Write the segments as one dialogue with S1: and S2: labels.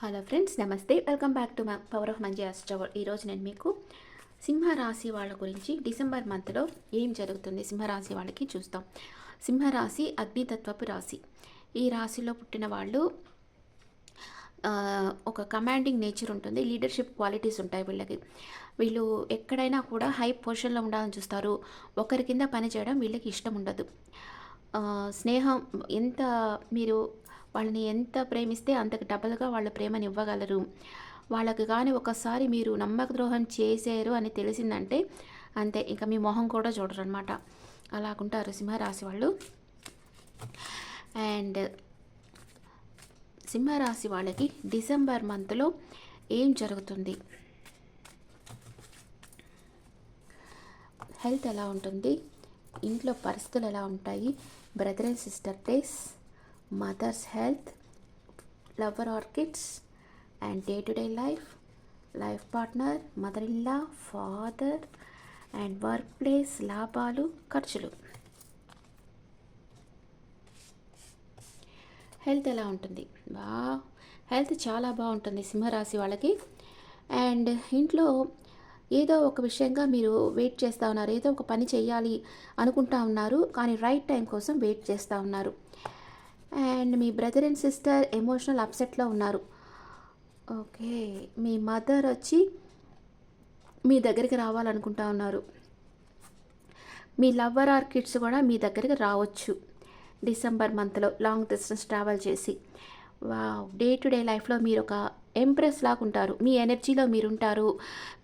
S1: Hello friends, నమస్తే. Welcome back to my power of మంచి అస్ట్రవర్. ఈరోజు నేను మీకు సింహరాశి వాళ్ళ గురించి డిసెంబర్ మంత్లో ఏం జరుగుతుంది సింహరాశి వాళ్ళకి చూస్తాం. సింహరాశి అగ్నితత్వపు రాశి. ఈ రాశిలో పుట్టిన వాళ్ళు ఒక కమాండింగ్ నేచర్ ఉంటుంది, లీడర్షిప్ క్వాలిటీస్ ఉంటాయి వీళ్ళకి. వీళ్ళు ఎక్కడైనా కూడా హై పొజిషన్లో ఉండాలని చూస్తారు. ఒకరి కింద పని చేయడం వీళ్ళకి ఇష్టం ఉండదు. స్నేహం ఎంత మీరు వాళ్ళని ఎంత ప్రేమిస్తే అంతకు డబల్గా వాళ్ళ ప్రేమని ఇవ్వగలరు. వాళ్ళకి కానీ ఒకసారి మీరు నమ్మక ద్రోహం చేశారు అని తెలిసిందంటే అంతే, ఇంకా మీ మొహం కూడా చూడరు అనమాట. అలాగుంటారు సింహరాశి వాళ్ళు. అండ్ సింహరాశి వాళ్ళకి డిసెంబర్ మంత్లో ఏం జరుగుతుంది, హెల్త్ ఎలా ఉంటుంది, ఇంట్లో పరిస్థితులు ఎలా ఉంటాయి, brother and sister days, mother's health, lover or kids and day to day life, life partner, mother in law, father and work place, లాభాలు, ఖర్చులు. హెల్త్ ఎలా ఉంటుంది? హెల్త్ చాలా బాగుంటుంది సింహరాశి వాళ్ళకి. అండ్ ఇంట్లో ఏదో ఒక విషయంగా మీరు వెయిట్ చేస్తూ ఉన్నారు, ఏదో ఒక పని చేయాలి అనుకుంటా ఉన్నారు, కానీ రైట్ టైం కోసం వెయిట్ చేస్తూ ఉన్నారు. అండ్ మీ బ్రదర్ అండ్ సిస్టర్ ఎమోషనల్ అప్సెట్లో ఉన్నారు. ఓకే, మీ మదర్ వచ్చి మీ దగ్గరికి రావాలనుకుంటా ఉన్నారు. మీ లవ్వర్ ఆర్ కిడ్స్ కూడా మీ దగ్గరికి రావచ్చు డిసెంబర్ మంత్లో, లాంగ్ డిస్టెన్స్ ట్రావెల్ చేసి. డే టు డే లైఫ్లో మీరు ఒక ఎంప్రెస్ లాగా ఉంటారు, మీ ఎనర్జీలో మీరు ఉంటారు,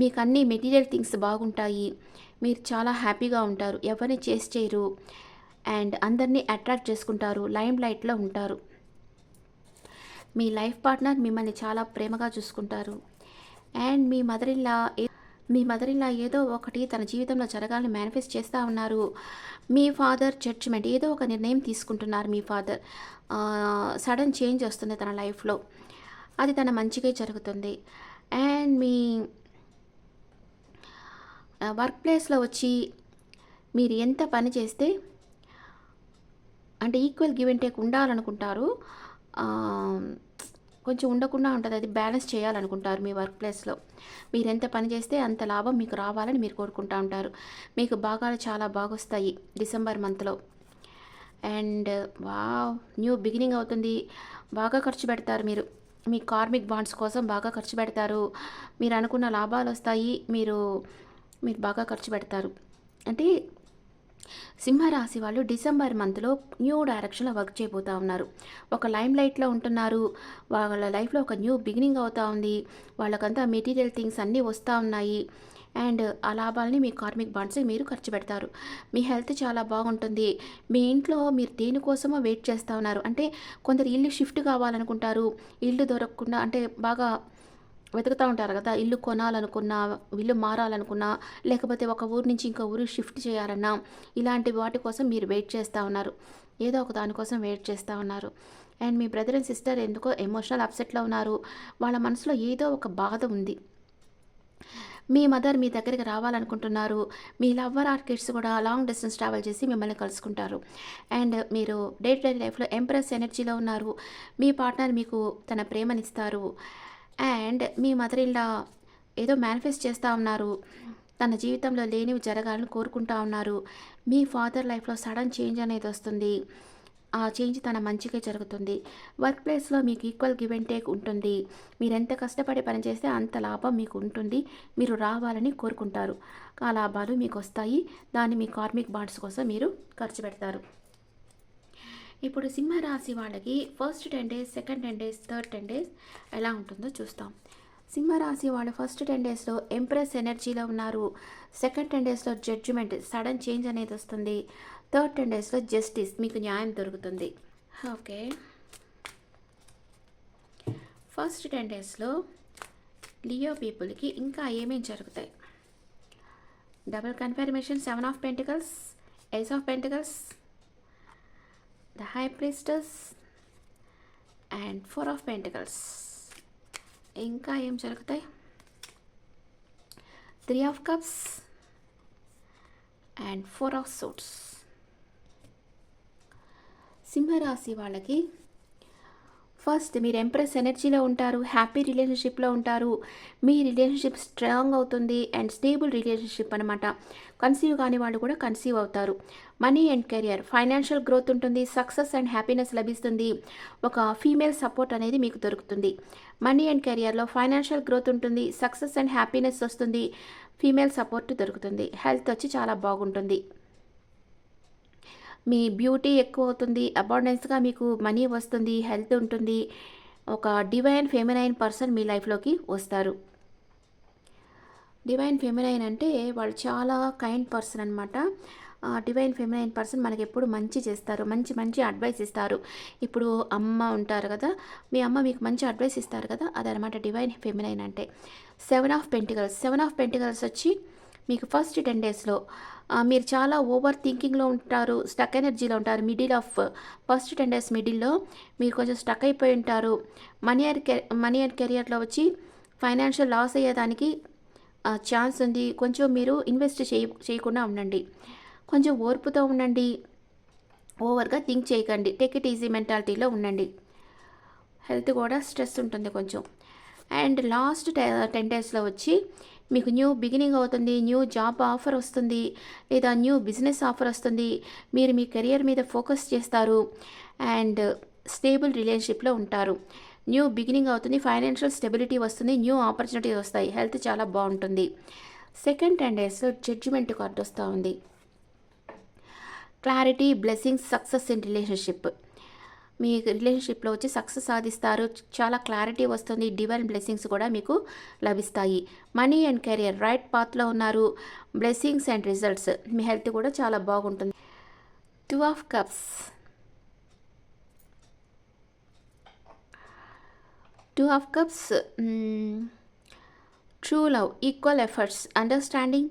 S1: మీకు అన్ని మెటీరియల్ థింగ్స్ బాగుంటాయి, మీరు చాలా హ్యాపీగా ఉంటారు, ఎవరిని చేసి చేయరు అండ్ అందరినీ అట్రాక్ట్ చేసుకుంటారు, లైమ్ లైట్లో ఉంటారు. మీ లైఫ్ పార్ట్నర్ మిమ్మల్ని చాలా ప్రేమగా చూసుకుంటారు. అండ్ మీ మదర్ ఇన్ లా ఏదో ఒకటి తన జీవితంలో జరగాలని మేనిఫెస్ట్ చేస్తూ ఉన్నారు. మీ ఫాదర్ జడ్జిమెంట్, ఏదో ఒక నిర్ణయం తీసుకుంటున్నారు. మీ ఫాదర్ సడన్ చేంజ్ వస్తుంది తన లైఫ్లో, అది తన మంచిగా జరుగుతుంది. అండ్ మీ వర్క్ ప్లేస్లో వచ్చి మీరు ఎంత పని చేస్తే అంటే ఈక్వల్ గివ్ అండ్ టేక్ ఉండాలనుకుంటారు, కొంచెం ఉండకుండా ఉంటుంది, అది బ్యాలెన్స్ చేయాలనుకుంటారు. మీ వర్క్ ప్లేస్లో మీరు ఎంత పని చేస్తే అంత లాభం మీకు రావాలని మీరు కోరుకుంటూ ఉంటారు. మీకు భాగాలు చాలా బాగొస్తాయి డిసెంబర్ మంత్లో. అండ్ న్యూ బిగినింగ్ అవుతుంది, బాగా ఖర్చు పెడతారు మీరు. మీ కార్మిక్ బాండ్స్ కోసం బాగా ఖర్చు పెడతారు, మీరు అనుకున్న లాభాలు వస్తాయి, మీరు బాగా ఖర్చు పెడతారు. అంటే సింహరాశి వాళ్ళు డిసెంబర్ మంత్లో న్యూ డైరెక్షన్లో వర్క్ చేయబోతూ ఉన్నారు. ఒక లైమ్ లైట్లో ఉంటున్నారు, వాళ్ళ లైఫ్లో ఒక న్యూ బిగినింగ్ అవుతూ ఉంది, వాళ్ళకంతా మెటీరియల్ థింగ్స్ అన్నీ వస్తూ ఉన్నాయి. అండ్ ఆ లాభాలని మీ కార్మిక్ బాండ్స్ మీరు ఖర్చు పెడతారు. మీ హెల్త్ చాలా బాగుంటుంది. మీ ఇంట్లో మీరు దేనికోసమో వెయిట్ చేస్తూ ఉన్నారు. అంటే కొందరు ఇల్లు షిఫ్ట్ కావాలనుకుంటారు, ఇల్లు దొరకకుండా అంటే బాగా వెతుకుతూ ఉంటారు కదా, ఇల్లు కొనాలనుకున్నా, ఇల్లు మారాలనుకున్నా, లేకపోతే ఒక ఊరు నుంచి ఇంకో ఊరు షిఫ్ట్ చేయాలన్నా, ఇలాంటి వాటి కోసం మీరు వెయిట్ చేస్తూ ఉన్నారు, ఏదో ఒక దానికోసం వెయిట్ చేస్తూ ఉన్నారు. అండ్ మీ బ్రదర్ అండ్ సిస్టర్ ఎందుకో ఎమోషనల్ అప్సెట్లో ఉన్నారు, వాళ్ళ మనసులో ఏదో ఒక బాధ ఉంది. మీ మదర్ మీ దగ్గరికి రావాలనుకుంటున్నారు, మీ లవ్వర్ ఆర్ కిడ్స్ కూడా లాంగ్ డిస్టెన్స్ ట్రావెల్ చేసి మిమ్మల్ని కలుసుకుంటారు. అండ్ మీరు డే టు డే లైఫ్లో ఎంప్రెస్ ఎనర్జీలో ఉన్నారు, మీ పార్ట్నర్ మీకు తన ప్రేమనిస్తారు. అండ్ మీ మదర్ ఇల్లా ఏదో మేనిఫెస్ట్ చేస్తూ ఉన్నారు, తన జీవితంలో లేనివి జరగాలని కోరుకుంటా ఉన్నారు. మీ ఫాదర్ లైఫ్లో సడన్ చేంజ్ అనేది వస్తుంది, ఆ చేంజ్ తన మంచిగా జరుగుతుంది. వర్క్ ప్లేస్లో మీకు ఈక్వల్ గివ్ అండ్ టేక్ ఉంటుంది, మీరు ఎంత కష్టపడి పనిచేస్తే అంత లాభం మీకు ఉంటుంది, మీరు రావాలని కోరుకుంటారు, ఆ లాభాలు మీకు వస్తాయి, దాన్ని మీ కార్మిక్ బాండ్స్ కోసం మీరు ఖర్చు పెడతారు. ఇప్పుడు సింహరాశి వాళ్ళకి first 10 days, second 10 days, third 10 days ఎలా ఉంటుందో చూస్తాం. సింహరాశి వాళ్ళు ఫస్ట్ 10 డేస్లో ఎంప్రెస్ ఎనర్జీలో ఉన్నారు, సెకండ్ 10 డేస్లో జడ్జిమెంట్, సడన్ చేంజ్ అనేది వస్తుంది, థర్డ్ 10 డేస్లో జస్టిస్, మీకు న్యాయం దొరుకుతుంది. ఓకే, ఫస్ట్ 10 డేస్లో లియో పీపుల్కి ఇంకా ఏమేమి జరుగుతాయి? Double confirmation, 7 of pentacles, ace of pentacles, the high priestess and 4 of pentacles. ఇంకా ఏం జరుగుతాయి? 3 of cups and 4 of suits. సింహరాశి వాళ్ళకి ఫస్ట్ మీరు ఎంప్రెస్ ఎనర్జీలో ఉంటారు, హ్యాపీ రిలేషన్షిప్లో ఉంటారు, మీ రిలేషన్షిప్ స్ట్రాంగ్ అవుతుంది అండ్ స్టేబుల్ రిలేషన్షిప్ అనమాట. కన్సీవ్ కాని వాళ్ళు కూడా కన్సీవ్ అవుతారు. Money and career, financial growth ఉంటుంది, సక్సెస్ అండ్ హ్యాపీనెస్ లభిస్తుంది, ఒక ఫీమేల్ సపోర్ట్ అనేది మీకు దొరుకుతుంది. మనీ అండ్ కెరియర్లో ఫైనాన్షియల్ గ్రోత్ ఉంటుంది, సక్సెస్ అండ్ హ్యాపీనెస్ వస్తుంది, ఫీమేల్ సపోర్ట్ దొరుకుతుంది. హెల్త్ వచ్చి చాలా బాగుంటుంది, మీ బ్యూటీ ఎక్కువ అవుతుంది, అబాండెన్స్గా మీకు మనీ వస్తుంది, హెల్త్ ఉంటుంది, ఒక డివైన్ ఫెమినైన్ పర్సన్ మీ లైఫ్లోకి వస్తారు. డివైన్ ఫెమినైన్ అంటే వాళ్ళు చాలా కైండ్ పర్సన్ అనమాట. డివైన్ ఫెమినైన్ పర్సన్ మనకి ఎప్పుడు మంచి చేస్తారు, మంచి మంచి అడ్వైస్ ఇస్తారు. ఇప్పుడు అమ్మ ఉంటారు కదా, మీ అమ్మ మీకు మంచి అడ్వైస్ ఇస్తారు కదా, అదనమాట డివైన్ ఫెమినైన్ అంటే. 7 ఆఫ్ పెంటికల్స్ వచ్చి మీకు ఫస్ట్ 10 డేస్లో మీరు చాలా ఓవర్ థింకింగ్లో ఉంటారు, స్టక్ ఎనర్జీలో ఉంటారు. ఫస్ట్ 10 డేస్ మిడిల్లో మీరు కొంచెం స్టక్ అయిపోయి ఉంటారు. మనీ అండ్ కెరియర్లో వచ్చి ఫైనాన్షియల్ లాస్ అయ్యేదానికి ఛాన్స్ ఉంది. కొంచెం మీరు ఇన్వెస్ట్ చేయకుండా ఉండండి, కొంచెం ఓర్పుతో ఉండండి, ఓవర్గా థింక్ చేయకండి, టేక్ ఇట్ ఈజీ మెంటాలిటీలో ఉండండి. హెల్త్ కూడా స్ట్రెస్ ఉంటుంది కొంచెం. అండ్ లాస్ట్ 10 డేస్లో వచ్చి మీకు న్యూ బిగినింగ్ అవుతుంది, న్యూ జాబ్ ఆఫర్ వస్తుంది, లేదా న్యూ బిజినెస్ ఆఫర్ వస్తుంది. మీరు మీ కెరియర్ మీద ఫోకస్ చేస్తారు అండ్ స్టేబుల్ రిలేషన్షిప్లో ఉంటారు. న్యూ బిగినింగ్ అవుతుంది, ఫైనాన్షియల్ స్టెబిలిటీ వస్తుంది, న్యూ ఆపర్చునిటీస్ వస్తాయి, హెల్త్ చాలా బాగుంటుంది. సెకండ్ 10 డేస్లో జడ్జిమెంట్ కార్డు వస్తూ ఉంది. Clarity, blessings, success in relationship. మీ రిలేషన్షిప్లో వచ్చి సక్సెస్ సాధిస్తారు, చాలా క్లారిటీ వస్తుంది, డివైన్ బ్లెస్సింగ్స్ కూడా మీకు లభిస్తాయి. మనీ అండ్ కెరియర్ రైట్ పాత్లో ఉన్నారు, బ్లెస్సింగ్స్ అండ్ రిజల్ట్స్. మీ హెల్త్ కూడా చాలా బాగుంటుంది. 2 of cups. 2 of cups true love, equal efforts, understanding,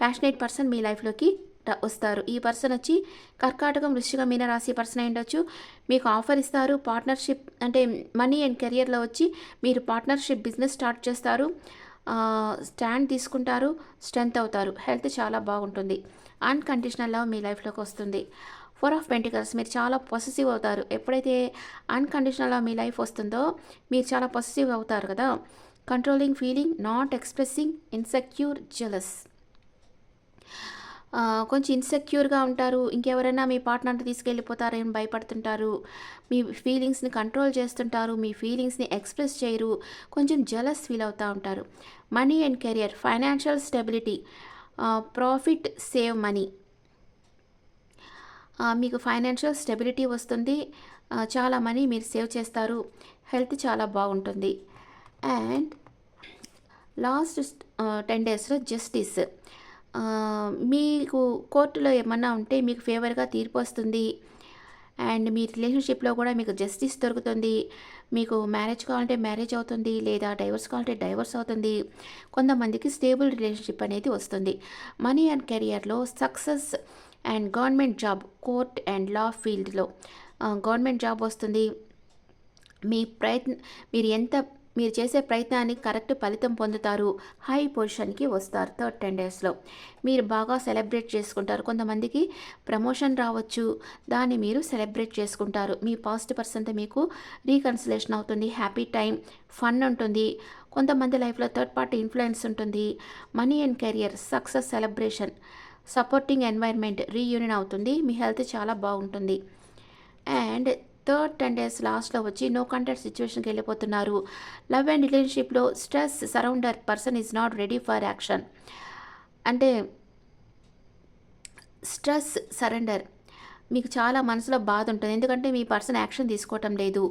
S1: passionate person మీ లైఫ్లోకి వస్తారు. ఈ పర్సన్ వచ్చి కర్కాటకం, వృశ్చికం, మీన రాశి పర్సన్ అయి ఉండొచ్చు. మీకు ఆఫర్ ఇస్తారు, పార్ట్నర్షిప్ అంటే మనీ అండ్ కెరియర్లో వచ్చి మీరు పార్ట్నర్షిప్ బిజినెస్ స్టార్ట్ చేస్తారు, స్టాండ్ తీసుకుంటారు, స్ట్రెంత్ అవుతారు, హెల్త్ చాలా బాగుంటుంది. అన్కండిషనల్ లవ్ మీ లైఫ్లోకి వస్తుంది. 4 ఆఫ్ పెంటికల్స్, మీరు చాలా పొసెసివ్ అవుతారు. ఎప్పుడైతే అన్కండిషనల్ లవ్ మీ లైఫ్ వస్తుందో మీరు చాలా పొసెసివ్ అవుతారు కదా. Controlling feeling, not expressing, insecure, jealous. కొంచెం ఇన్సెక్యూర్గా ఉంటారు, ఇంకెవరైనా మీ పార్ట్నర్ని తీసుకెళ్ళిపోతారని భయపడుతుంటారు, మీ ఫీలింగ్స్ని కంట్రోల్ చేస్తుంటారు, మీ ఫీలింగ్స్ని ఎక్స్ప్రెస్ చేయరు, కొంచెం జెలస్ ఫీల్ అవుతూ ఉంటారు. Money and career, financial stability, profit, save money. మీకు ఫైనాన్షియల్ స్టెబిలిటీ వస్తుంది, చాలా మనీ మీరు సేవ్ చేస్తారు, హెల్త్ చాలా బాగుంటుంది. అండ్ లాస్ట్ 10 డేస్లో జస్టిస్. మీకు కోర్టులో ఏమన్నా ఉంటే మీకు ఫేవర్గా తీర్పు వస్తుంది అండ్ మీ రిలేషన్షిప్లో కూడా మీకు జస్టిస్ దొరుకుతుంది. మీకు మ్యారేజ్ కావాలంటే మ్యారేజ్ అవుతుంది, లేదా డైవర్స్ కావాలంటే డైవర్స్ అవుతుంది. కొంతమందికి స్టేబుల్ రిలేషన్షిప్ అనేది వస్తుంది. మనీ అండ్ కెరియర్లో success and government job, court and law ఫీల్డ్లో గవర్నమెంట్ జాబ్ వస్తుంది. మీరు చేసే ప్రయత్నానికి కరెక్ట్ ఫలితం పొందుతారు, హై పొజిషన్కి వస్తారు. థర్డ్ 10 డేస్లో మీరు బాగా సెలబ్రేట్ చేసుకుంటారు. కొంతమందికి ప్రమోషన్ రావచ్చు, దాన్ని మీరు సెలబ్రేట్ చేసుకుంటారు. మీ పాస్ట్ పర్సన్తో మీకు రీకన్సిలేషన్ అవుతుంది, హ్యాపీ టైం, ఫన్ ఉంటుంది. కొంతమంది లైఫ్లో థర్డ్ పార్టీ ఇన్ఫ్లుయెన్స్ ఉంటుంది. Money and career, success celebration, supporting environment, reunion అవుతుంది. మీ హెల్త్ చాలా బాగుంటుంది. అండ్ థర్డ్ 10 డేస్ లాస్ట్లో వచ్చి నో కాంటాక్ట్ సిచ్యువేషన్కి వెళ్ళిపోతున్నారు. లవ్ అండ్ రిలేషన్షిప్లో stress సరౌండర్ person is not ready for action. అంటే స్ట్రెస్ సరెండర్, మీకు చాలా మనసులో బాధ ఉంటుంది, ఎందుకంటే మీ పర్సన్ యాక్షన్ తీసుకోవటం లేదు,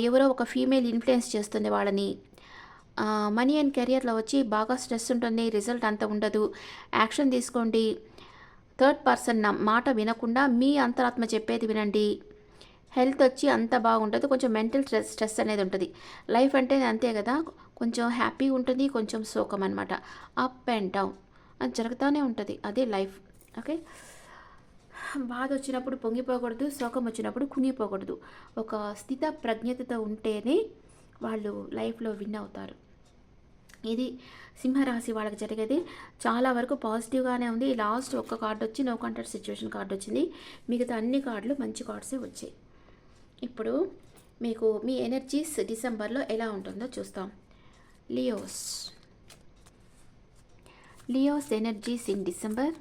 S1: ఎవరో ఒక ఫీమేల్ ఇన్ఫ్లుయెన్స్ చేస్తుంది వాళ్ళని. మనీ అండ్ కెరియర్లో వచ్చి బాగా స్ట్రెస్ ఉంటుంది, రిజల్ట్ అంత ఉండదు, యాక్షన్ తీసుకోండి. థర్డ్ పర్సన్ మాట వినకుండా మీ అంతరాత్మ చెప్పేది వినండి. హెల్త్ వచ్చి అంత బాగుంటుంది, కొంచెం మెంటల్ స్ట్రెస్ అనేది ఉంటుంది. లైఫ్ అంటే అంతే కదా, కొంచెం హ్యాపీ ఉంటుంది, కొంచెం శోకం అనమాట, అప్ అండ్ డౌన్ అది జరుగుతూనే ఉంటుంది, అదే లైఫ్. ఓకే, బాధ వచ్చినప్పుడు పొంగిపోకూడదు, శోకం వచ్చినప్పుడు కుంగిపోకూడదు. ఒక స్థిత ప్రజ్ఞతతో ఉంటేనే వాళ్ళు లైఫ్లో విన్ అవుతారు. ఇది సింహరాశి వాళ్ళకి జరిగేది. చాలా వరకు పాజిటివ్గానే ఉంది. లాస్ట్ ఒక్క కార్డు వచ్చి నో కాంటాక్ట్ సిచ్యువేషన్ కార్డు వచ్చింది, మిగతా అన్ని కార్డులు మంచి కార్డ్సే వచ్చాయి. ఇప్పుడు మీకు మీ ఎనర్జీస్ డిసెంబర్లో ఎలా ఉంటుందో చూస్తాం. లియోస్ లియోస్ ఎనర్జీస్ ఇన్ డిసెంబర్.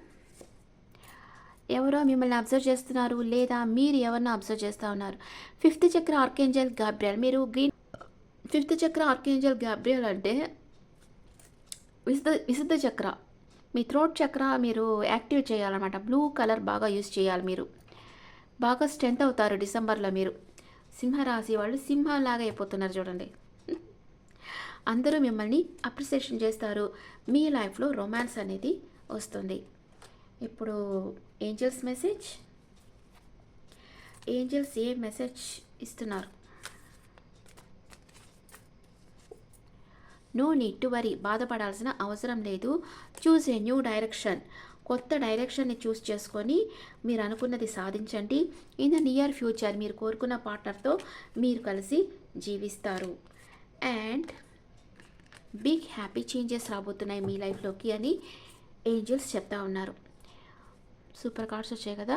S1: ఎవరో మిమ్మల్ని అబ్జర్వ్ చేస్తున్నారు లేదా మీరు ఎవరినో అబ్జర్వ్ చేస్తూ ఉన్నారు. ఫిఫ్త్ చక్ర ఆర్కేంజల్ గాబ్రియల్. మీరు గ్రీన్ ఫిఫ్త్ చక్ర ఆర్కేంజల్ గాబ్రియల్ అంటే విశుద్ధ చక్ర. మీ థ్రోట్ చక్ర మీరు యాక్టివ్ చేయాలన్నమాట. బ్లూ కలర్ బాగా యూజ్ చేయాలి. మీరు బాగా స్ట్రెంత్ అవుతారు డిసెంబర్లో. మీరు సింహరాశి వాళ్ళు సింహంలాగా అయిపోతున్నారు చూడండి. అందరూ మిమ్మల్ని అప్రిసియేషన్ చేస్తారు. మీ లైఫ్లో రొమాన్స్ అనేది వస్తుంది. ఇప్పుడు ఏంజల్స్ మెసేజ్. ఏంజల్స్ ఏ మెసేజ్ ఇస్తున్నారు? No need to worry. బాధపడాల్సిన అవసరం లేదు. Choose a new direction. కొత్త డైరెక్షన్ని చూస్ చేసుకొని మీరు అనుకున్నది సాధించండి. ఇన్ ద నియర్ ఫ్యూచర్ మీరు కోరుకున్న పార్ట్నర్తో మీరు కలిసి జీవిస్తారు. అండ్ బిగ్ హ్యాపీ చేంజెస్ రాబోతున్నాయి మీ లైఫ్లోకి అని ఏంజల్స్ చెప్తా ఉన్నారు. సూపర్ కార్డ్స్ వచ్చాయి కదా.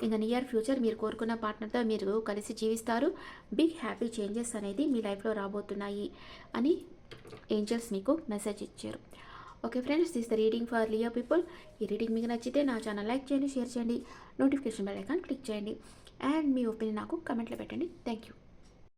S1: ఇన్ ద నియర్ ఫ్యూచర్ మీరు కోరుకున్న పార్ట్నర్తో మీరు కలిసి జీవిస్తారు. బిగ్ హ్యాపీ చేంజెస్ అనేది మీ లైఫ్లో రాబోతున్నాయి అని ఏంజల్స్ మీకు మెసేజ్ ఇచ్చారు. Okay friends, this the reading for Leo people. ఈ రీడింగ్ మీకు నచ్చితే నా ఛానల్ లైక్ చేయండి, షేర్ చేయండి, నోటిఫికేషన్ బెల్ ఐకాన్ క్లిక్ చేయండి అండ్ మీ ఒపీనియన్ నాకు కమెంట్లో పెట్టండి. Thank you.